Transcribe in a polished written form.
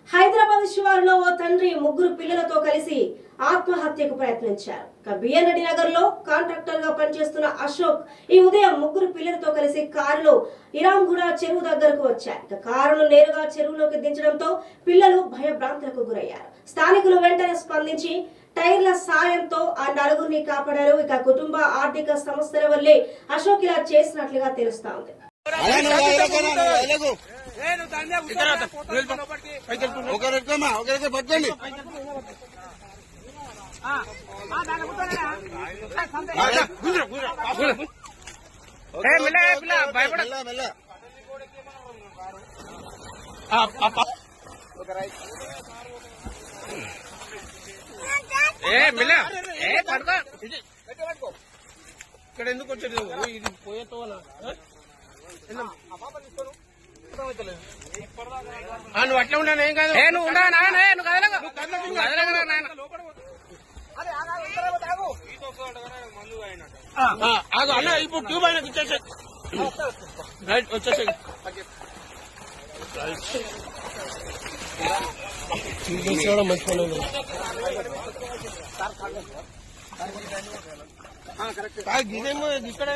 హైదరాబాద్ శివారులో ఓ తండ్రి ముగ్గురు పిల్లలతో కలిసి ఆత్మహత్యకు ప్రయత్నించారు. బిఎన్ రెడ్డి నగర్ లో కాంట్రాక్టర్ గా పనిచేస్తున్న అశోక్ ఈ ఉదయం ముగ్గురు పిల్లలతో కలిసి కారులో ఇరాంగూడ చెరువు దగ్గరకు వచ్చారు. కారును నేరుగా చెరువులోకి దించడంతో పిల్లలు భయభ్రాంతులకు గురయ్యారు. స్థానికులు వెంటనే స్పందించి టైర్ల సాయంతో ఆ నలుగురిని కాపాడారు. కుటుంబ ఆర్థిక సమస్యల వల్లే అశోక్ ఇలా చేసినట్లుగా తెలుస్తోంది. ఇక్కడ ఎందుకు వచ్చేది ఇది పోయేతో నువ్వు అట్లా ఉన్నా ఏం కాదు నువ్వు అన్న ఇప్పుడు ట్యూబ్ అయినా ఇచ్చేసే రైట్ వచ్చేసే గిదేమో ఇక్కడ